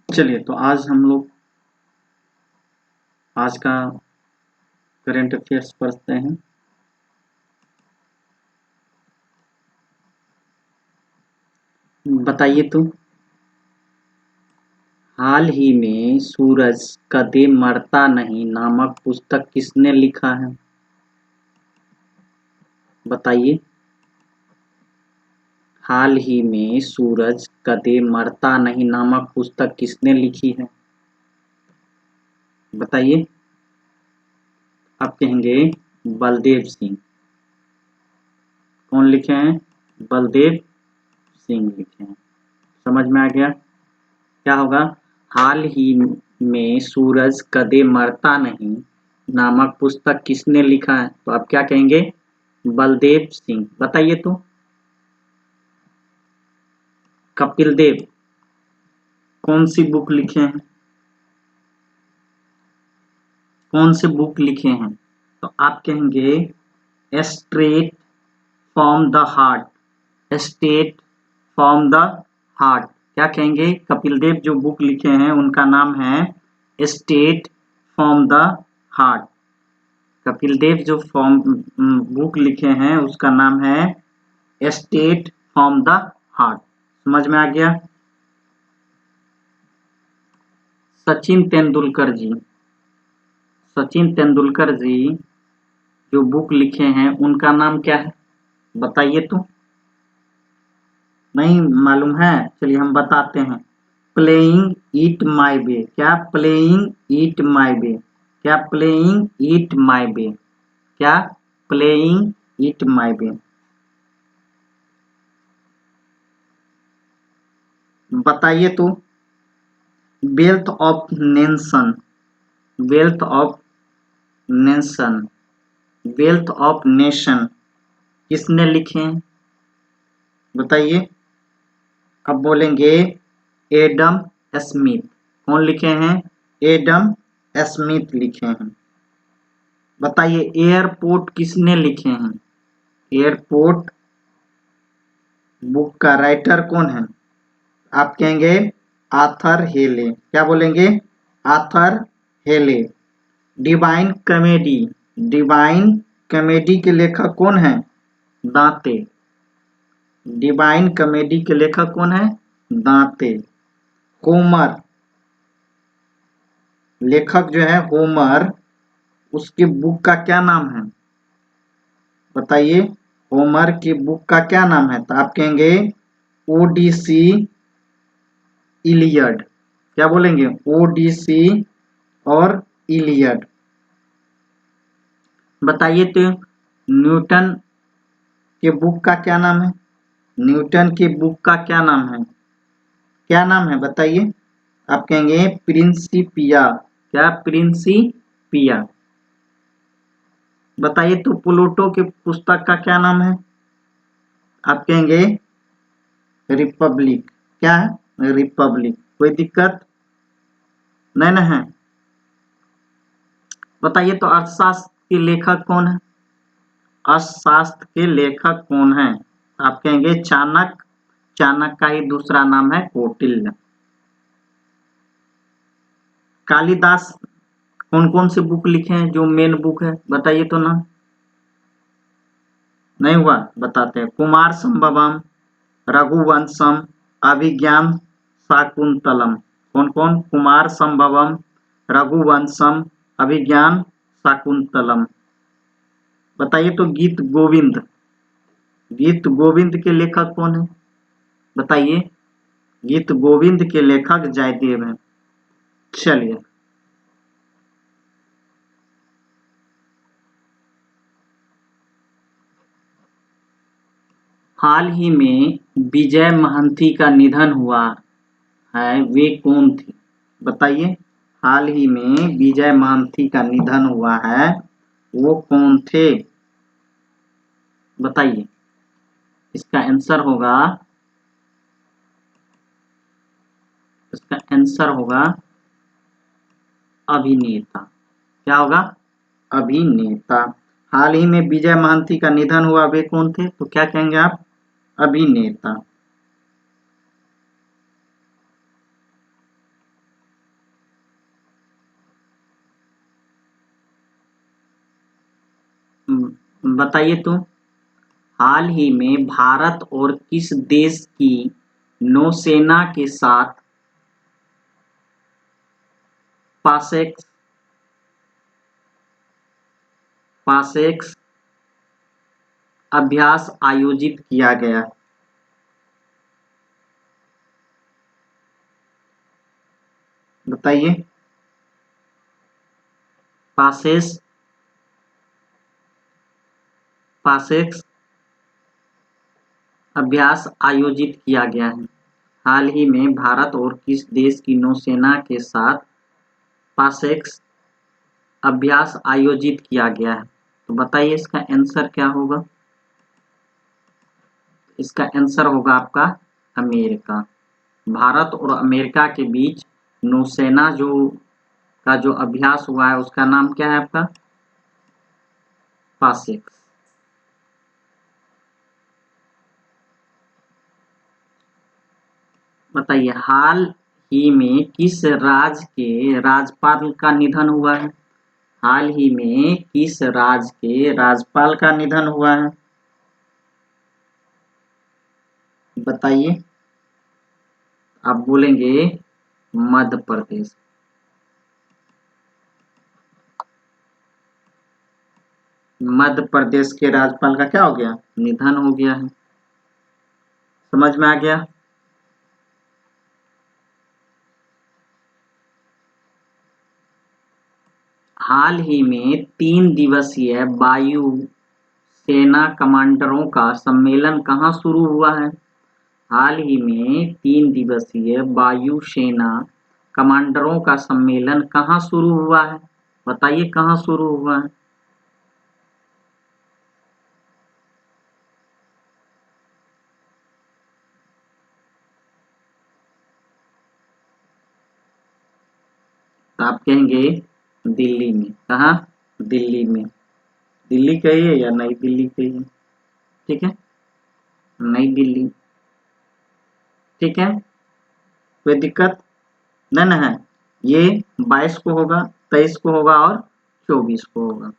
चलिए तो आज हम लोग आज का करंट अफेयर्स पढ़ते हैं। बताइए तो, हाल ही में सूरज कदे मरता नहीं नामक पुस्तक किसने लिखा है? बताइए। हाल ही में सूरज कदे मरता नहीं नामक पुस्तक किसने लिखी है? बताइए। आप कहेंगे बलदेव सिंह। कौन लिखे हैं? बलदेव सिंह लिखे हैं। समझ में आ गया? क्या होगा? हाल ही में सूरज कदे मरता नहीं नामक पुस्तक किसने लिखा है? तो आप क्या कहेंगे? बलदेव सिंह। बताइए तो। कपिल देव कौन सी बुक लिखे हैं? कौन से बुक लिखे हैं? तो आप कहेंगे straight from the heart. Straight from the heart. क्या कहेंगे? कपिल देव जो बुक लिखे हैं उनका नाम है straight from the heart. Kapil Dev जो बुक लिखे हैं उसका नाम है स्टेट फ्रॉम द हार्ट। समझ में आ गया? सचिन तेंदुलकर जी, सचिन तेंदुलकर जी जो बुक लिखे हैं उनका नाम क्या है? बताइए तो। नहीं मालूम है? चलिए हम बताते हैं। प्लेइंग इट माई वे। क्या? प्लेइंग इट माई वे। क्या? प्लेइंग इट माई वे। क्या? प्लेइंग इट माई वे। बताइए तो। Wealth of nation. Wealth of nation. Wealth of nation किसने लिखे हैं? बताइए। अब बोलेंगे एडम स्मिथ। कौन लिखे हैं? एडम स्मिथ लिखे हैं। बताइए एयरपोर्ट किसने लिखे हैं? एयरपोर्ट बुक का राइटर कौन है? आप कहेंगे आर्थर हेले। क्या बोलेंगे? आर्थर हेले। Divine comedy. डिवाइन कॉमेडी के लेखक कौन है? दांते। डिवाइन कॉमेडी के लेखक कौन है? दांते। होमर लेखक जो है होमर, उसके बुक का क्या नाम है? बताइए। होमर की बुक का क्या नाम है? तो आप कहेंगे ओडिसी इलियड। क्या बोलेंगे? ओडिसी और इलियड। बताइए तो न्यूटन के बुक का क्या नाम है? न्यूटन की बुक का क्या नाम है? क्या नाम है? बताइए। आप कहेंगे प्रिंसिपिया। क्या? प्रिंसिपिया। बताइए तो प्लूटो के पुस्तक का क्या नाम है? आप कहेंगे रिपब्लिक। क्या है? रिपब्लिक। कोई दिक्कत नहीं ना है? बताइए तो अर्थशास्त्र के लेखक कौन है? अर्थशास्त्र के लेखक कौन है? आप कहेंगे चाणक्य। चाणक्य का ही दूसरा नाम है कौटिल्य। कालिदास कौन कौन से बुक लिखे हैं जो मेन बुक है? बताइए तो ना। नहीं हुआ? बताते हैं। कुमार संभवम, रघुवंशम, अभिज्ञान शाकुंतलम। कौन कौन? कुमार संभवम, रघुवंशम, अभिज्ञान शाकुंतलम। बताइए तो गीत गोविंद। गीत गोविंद के लेखक कौन है? बताइए। गीत गोविंद के लेखक जयदेव हैं। चलिए। हाल ही में विजय महांती का निधन हुआ है, वे कौन थे? बताइए। हाल ही में विजय महांती का निधन हुआ है, वो कौन थे? बताइए। इसका आंसर होगा इसका आंसर होगा अभिनेता। क्या होगा? अभिनेता। हाल ही में विजय महांती का निधन हुआ, वे कौन थे? तो क्या कहेंगे आप? अभिनेता। बताइए तो। हाल ही में भारत और किस देश की नौसेना के साथ पासेक्स अभ्यास आयोजित किया गया? बताइए। पासेक्स अभ्यास आयोजित किया गया है। हाल ही में भारत और किस देश की नौसेना के साथ पासेक्स अभ्यास आयोजित किया गया है? तो बताइए इसका आंसर क्या होगा। इसका आंसर होगा आपका अमेरिका। भारत और अमेरिका के बीच नौसेना जो अभ्यास हुआ है उसका नाम क्या है आपका? पासेक्स। बताइए हाल ही में किस राज्य के राज्यपाल का निधन हुआ है? हाल ही में किस राज्य के राज्यपाल का निधन हुआ है? बताइए। आप बोलेंगे मध्य प्रदेश। मध्य प्रदेश के राज्यपाल का क्या हो गया? निधन हो गया है। समझ में आ गया? हाल ही में 3 दिवसीय वायु सेना कमांडरों का सम्मेलन कहाँ शुरू हुआ है? हाल ही में 3 दिवसीय वायु सेना कमांडरों का सम्मेलन कहाँ शुरू हुआ है? बताइए कहाँ शुरू हुआ है? तो आप कहेंगे दिल्ली में। कहाँ? दिल्ली में। दिल्ली कहिए या नई दिल्ली कहिए, ठीक है, नई दिल्ली, ठीक है, कोई दिक्कत नहीं ना है। ये 22 को होगा, 23 को होगा और 24 को होगा।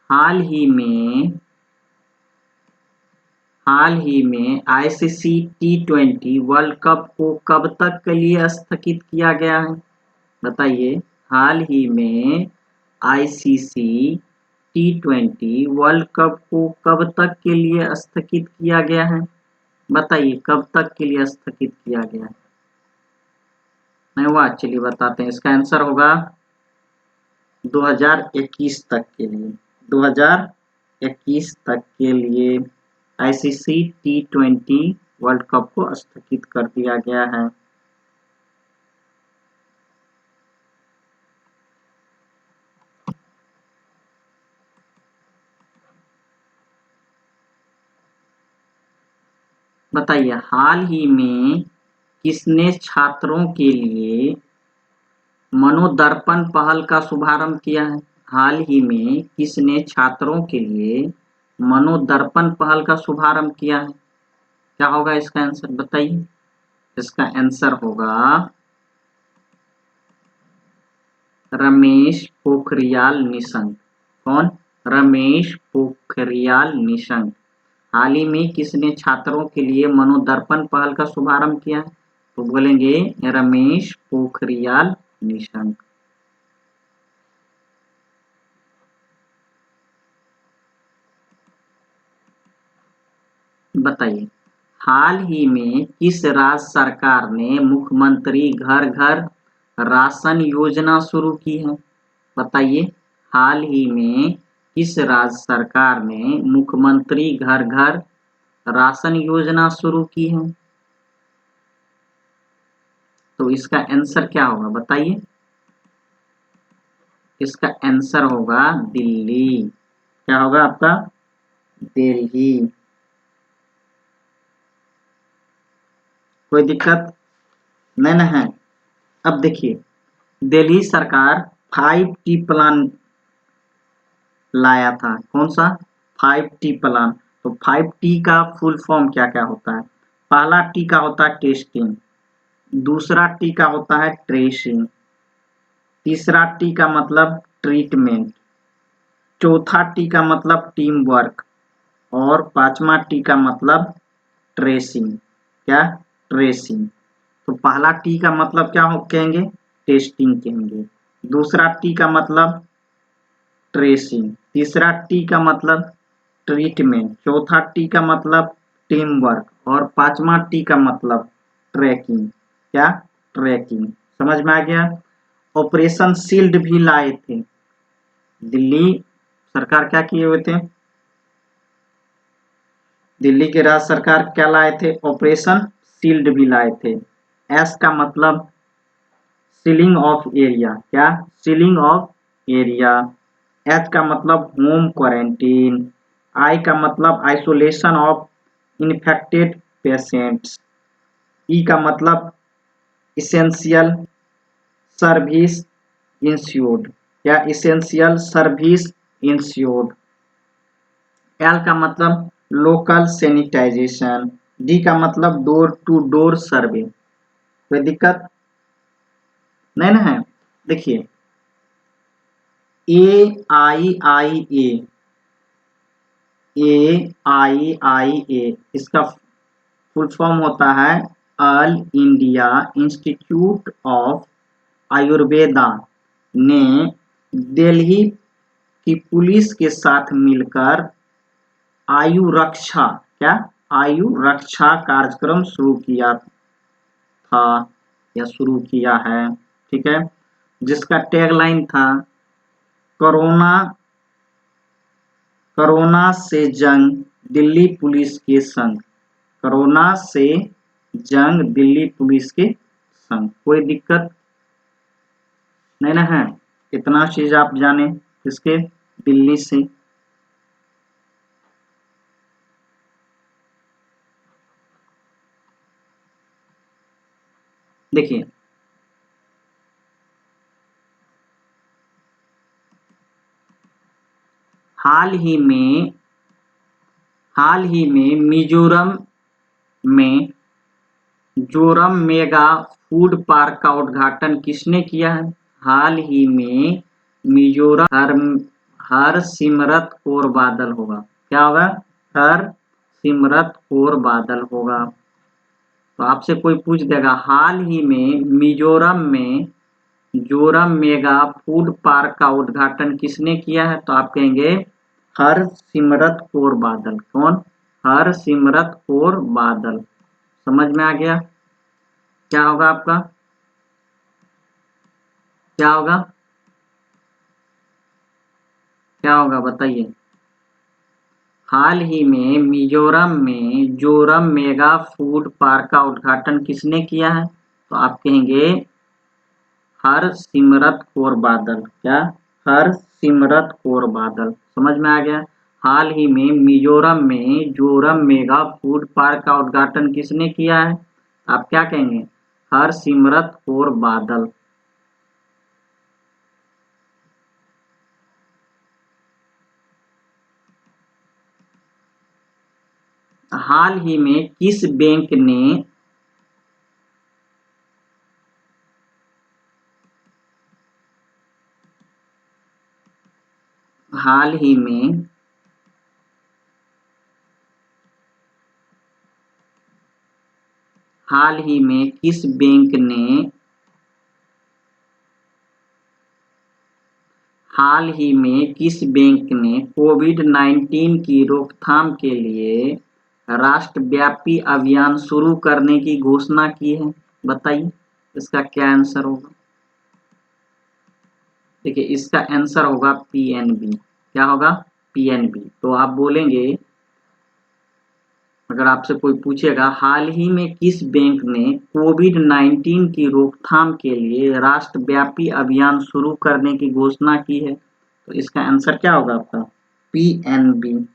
हाल ही में आईसीसी T20 वर्ल्ड कप को कब तक के लिए स्थगित किया गया है? बताइए। हाल ही में आईसीसी T20 वर्ल्ड कप को कब तक के लिए स्थगित किया गया है? बताइए कब तक के लिए स्थगित किया गया है? नहीं हुआ? चलिए बताते हैं। इसका आंसर होगा 2021 तक के लिए। 2021 तक के लिए आईसीसी T20 वर्ल्ड कप को स्थगित कर दिया गया है। बताइए हाल ही में किसने छात्रों के लिए मनोदर्पण पहल का शुभारंभ किया है? हाल ही में किसने छात्रों के लिए मनोदर्पण पहल का शुभारंभ किया है? क्या होगा इसका आंसर? बताइए। इसका आंसर होगा रमेश पोखरियाल निशंक। कौन? रमेश पोखरियाल निशंक। हाल ही में किसने छात्रों के लिए मनोदर्पण पहल का शुभारंभ किया है? तो बोलेंगे रमेश पोखरियाल निशंक। बताइए हाल ही में किस राज्य सरकार ने मुख्यमंत्री घर घर राशन योजना शुरू की है? बताइए हाल ही में किस राज्य सरकार ने मुख्यमंत्री घर घर राशन योजना शुरू की है? तो इसका आंसर क्या होगा? बताइए। इसका आंसर होगा दिल्ली। क्या होगा आपका? दिल्ली। कोई दिक्कत नहीं ना है। अब देखिए दिल्ली सरकार 5T प्लान लाया था। कौन सा? 5T plan. तो 5T का फुल फॉर्म क्या क्या होता है? पहला टी का होता है टेस्टिंग, दूसरा टी का होता है ट्रेसिंग, तीसरा टी का मतलब ट्रीटमेंट, चौथा टी का मतलब टीम वर्क और पांचवा टी का मतलब ट्रेसिंग। क्या? ट्रेसिंग। तो पहला टी का मतलब क्या कहेंगे? टेस्टिंग कहेंगे। दूसरा टी का मतलब ट्रेसिंग, तीसरा टी का मतलब ट्रीटमेंट, चौथा टी का मतलब टीम वर्क और पांचवा टी का मतलब ट्रैकिंग। क्या? ट्रैकिंग। समझ में आ गया? ऑपरेशन शील्ड भी लाए थे दिल्ली सरकार। क्या किए हुए थे? दिल्ली के राज्य सरकार क्या लाए थे? ऑपरेशन शील्ड भी लाए थे। एस का मतलब सीलिंग ऑफ एरिया। क्या? Ceiling of area. एच का मतलब होम क्वारंटीन। आई का मतलब आइसोलेशन ऑफ इन्फेक्टेड पेशेंट्स। ई का मतलब इसेंशियल सर्विस इंश्योर्ड। या इसेंशियल सर्विस इंश्योर्ड। एल का मतलब लोकल सैनिटाइजेशन। डी का मतलब डोर टू डोर सर्वे। कोई दिक्कत नहीं ना है? देखिए, AIIA, AIIA इसका फुल फॉर्म होता है all India institute of Ayurveda ने दिल्ली की पुलिस के साथ मिलकर आयु रक्षा, क्या? आयु रक्षा कार्यक्रम शुरू किया था या शुरू किया है। ठीक है, जिसका टैगलाइन था कोरोना कोरोना से जंग दिल्ली पुलिस के संग। कोरोना से जंग दिल्ली पुलिस के संग। कोई दिक्कत नहीं ना है? इतना चीज आप जाने इसके दिल्ली से। देखिए, हाल ही में मिजोरम में जोरम मेगा फूड पार्क का उद्घाटन किसने किया है? हाल ही में मिजोरम हरसिमरत कौर बादल होगा। क्या होगा? हरसिमरत कौर बादल होगा। तो आपसे कोई पूछ देगा हाल ही में मिजोरम में जोरम मेगा फूड पार्क का उद्घाटन किसने किया है? तो आप कहेंगे हरसिमरत कौर बादल। कौन? हरसिमरत कौर बादल। समझ में आ गया? क्या होगा आपका? क्या होगा? क्या होगा बताइए? हाल ही में मिजोरम में जोरम मेगा फूड पार्क का उद्घाटन किसने किया है? तो आप कहेंगे हरसिमरत कौर बादल। क्या? हरसिमरत कौर बादल। समझ में आ गया? हाल ही में मिजोरम में जोरम मेगा फूड पार्क का उद्घाटन किसने किया है? आप क्या कहेंगे? हरसिमरत कौर बादल। हाल ही में किस बैंक ने हाल ही में हाल ही में किस बैंक ने हाल ही में किस बैंक ने कोविड-19 की रोकथाम के लिए राष्ट्रव्यापी अभियान शुरू करने की घोषणा की है? बताइए इसका क्या आंसर होगा? देखिए, इसका आंसर होगा पीएनबी। क्या होगा? पीएनबी। तो आप बोलेंगे, अगर आपसे कोई पूछेगा हाल ही में किस बैंक ने कोविड-19 की रोकथाम के लिए राष्ट्रव्यापी अभियान शुरू करने की घोषणा की है? तो इसका आंसर क्या होगा आपका? पीएनबी।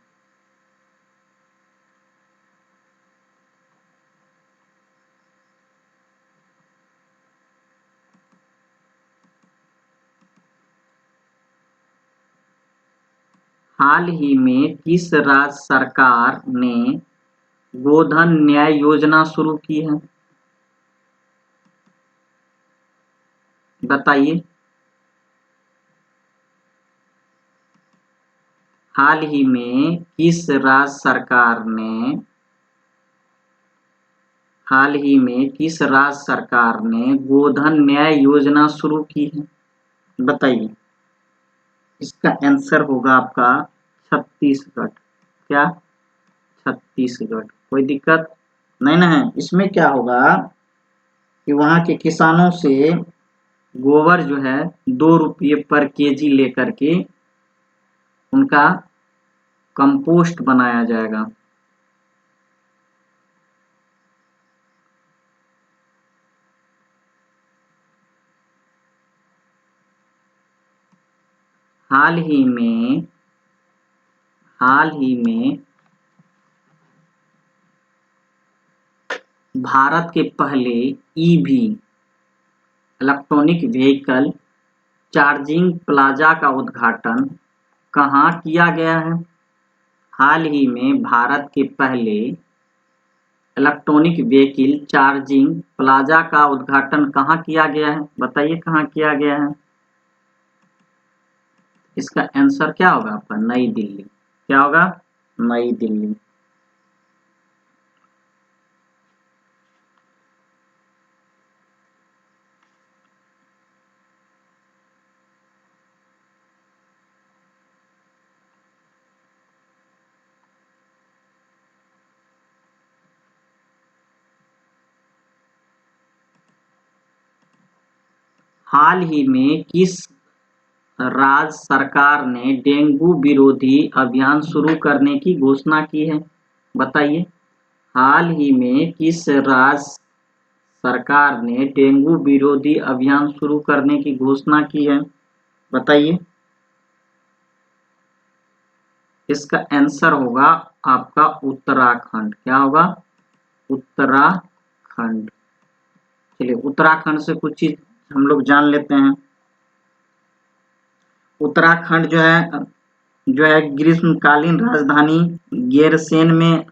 हाल ही में किस राज्य सरकार ने गोधन न्याय योजना शुरू की है? बताइए। हाल ही में किस राज्य सरकार ने हाल ही में किस राज्य सरकार ने गोधन न्याय योजना शुरू की है? बताइए। इसका आंसर होगा आपका छत्तीसगढ़। क्या? छत्तीसगढ़। कोई दिक्कत नहीं ना है। इसमें क्या होगा कि वहां के किसानों से गोबर जो है 2 रुपये पर केजी लेकर के उनका कंपोस्ट बनाया जाएगा। हाल ही में भारत के पहले EV electronic vehicle charging plaza का उद्घाटन कहाँ किया गया है? हाल ही में भारत के पहले इलेक्ट्रॉनिक व्हीकल चार्जिंग प्लाजा का उद्घाटन कहाँ किया गया है? बताइए कहाँ किया गया है? इसका आंसर क्या होगा आपका? नई दिल्ली। क्या होगा? नई दिल्ली। हाल ही में किस राज्य सरकार ने डेंगू विरोधी अभियान शुरू करने की घोषणा की है? बताइए। हाल ही में किस राज्य सरकार ने डेंगू विरोधी अभियान शुरू करने की घोषणा की है? बताइए। इसका आंसर होगा आपका उत्तराखंड। क्या होगा? उत्तराखंड। चलिए उत्तराखंड से कुछ चीज हम लोग जान लेते हैं। उत्तराखंड जो है ग्रीष्मकालीन राजधानी गैरसैंण में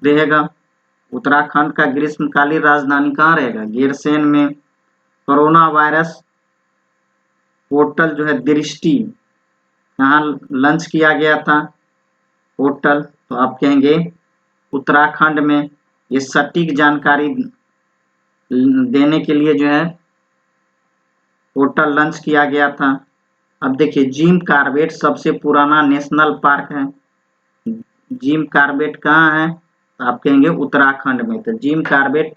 रहेगा। उत्तराखंड का ग्रीष्मकालीन राजधानी कहाँ रहेगा? गैरसैंण में। कोरोना वायरस पोर्टल जो है दृष्टि यहाँ लॉन्च किया गया था पोर्टल, तो आप कहेंगे उत्तराखंड में। ये सटीक जानकारी देने के लिए जो है पोर्टल लॉन्च किया गया था। अब देखिए जिम कॉर्बेट सबसे पुराना नेशनल पार्क है। जिम कॉर्बेट कहाँ है? तो आप कहेंगे उत्तराखंड में। तो जिम कॉर्बेट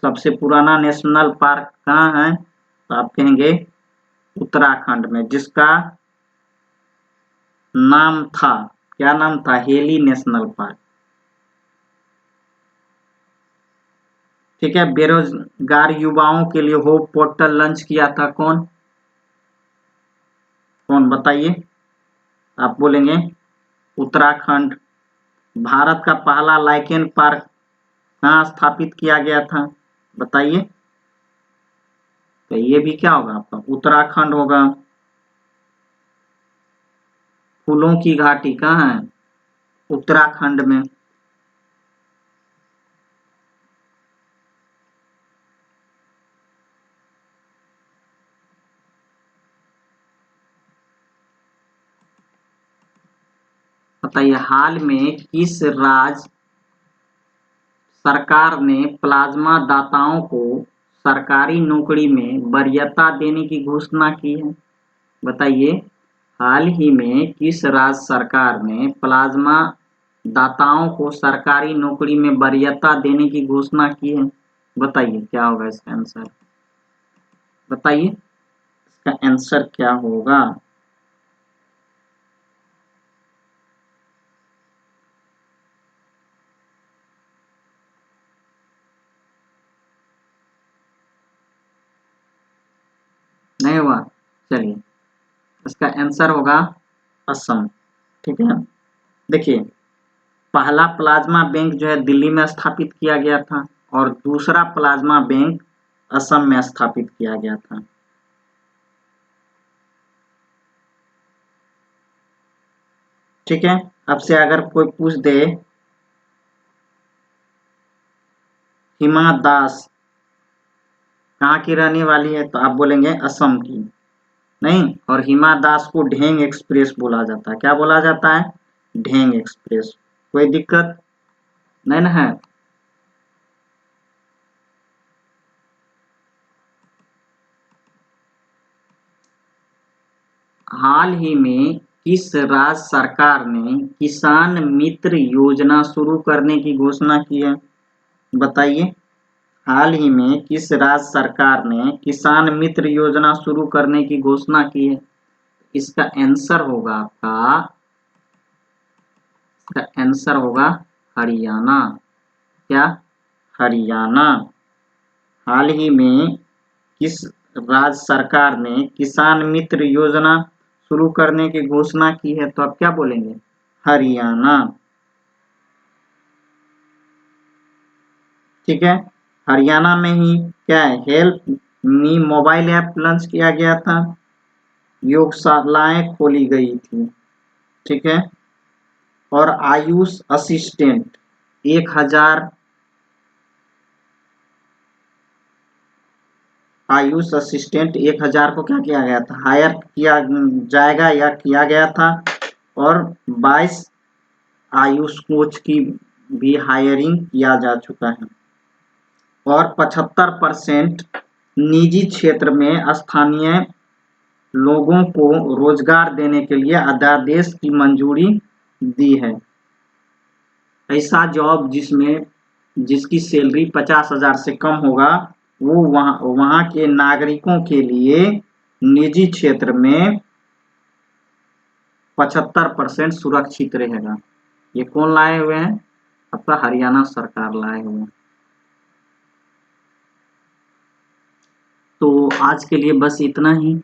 सबसे पुराना नेशनल पार्क कहाँ है? तो आप कहेंगे उत्तराखंड में, जिसका नाम था, क्या नाम था? Heli national park. ठीक है। बेरोजगार युवाओं के लिए होप पोर्टल लॉन्च किया था कौन? कौन बताइए? आप बोलेंगे उत्तराखंड। भारत का पहला लाइकेन पार्क कहाँ स्थापित किया गया था? बताइए। तो ये भी क्या होगा आपका? उत्तराखंड होगा। फूलों की घाटी कहाँ है? उत्तराखंड में। बताइए हाल में किस राज्य सरकार ने प्लाज्मा दाताओं को सरकारी नौकरी में वरीयता देने की घोषणा की है? बताइए। हाल ही में किस राज्य सरकार ने प्लाज्मा दाताओं को सरकारी नौकरी में वरीयता देने की घोषणा की है? बताइए क्या होगा इसका आंसर? बताइए इसका आंसर क्या होगा? नहीं हुआ? चलिए इसका आंसर होगा असम। ठीक है। देखिए पहला प्लाज्मा बैंक जो है दिल्ली में स्थापित किया गया था और दूसरा प्लाज्मा बैंक असम में स्थापित किया गया था। ठीक है। अब से अगर कोई पूछ दे हिमा दास कहाँ की रहने वाली है? तो आप बोलेंगे असम की। नहीं, और हिमा दास को ढेंग एक्सप्रेस बोला जाता है। क्या बोला जाता है? ढेंग एक्सप्रेस। कोई दिक्कत नहीं ना है? हाल ही में किस राज्य सरकार ने किसान मित्र योजना शुरू करने की घोषणा की है? बताइए। हाल ही में किस राज्य सरकार ने किसान मित्र योजना शुरू करने की घोषणा की है? इसका आंसर होगा हरियाणा। क्या? हरियाणा। हाल ही में किस राज्य सरकार ने किसान मित्र योजना शुरू करने की घोषणा की है? तो आप क्या बोलेंगे? हरियाणा। ठीक है। हरियाणा में ही क्या है, help me mobile app launch किया गया था, योगशालाएं खोली गई थी। ठीक है। और एक हजार आयुष असिस्टेंट 1000 को क्या किया गया था? हायर किया जाएगा या किया गया था। और 22 आयुष कोच की भी हायरिंग किया जा चुका है। और 75% निजी क्षेत्र में स्थानीय लोगों को रोजगार देने के लिए अध्यादेश की मंजूरी दी है। ऐसा जॉब जिसकी सैलरी 50,000 से कम होगा, वो वहां के नागरिकों के लिए निजी क्षेत्र में 75% सुरक्षित रहेगा। ये कौन लाए हुए हैं? आपका हरियाणा सरकार लाए हुए हैं। तो आज के लिए बस इतना ही।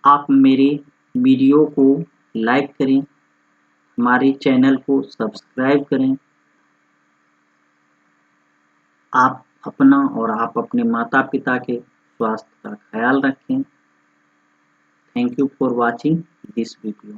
आप मेरे वीडियो को लाइक करें, हमारे चैनल को सब्सक्राइब करें। आप अपना और आप अपने माता पिता के स्वास्थ्य का ख्याल रखें। Thank you for watching this video.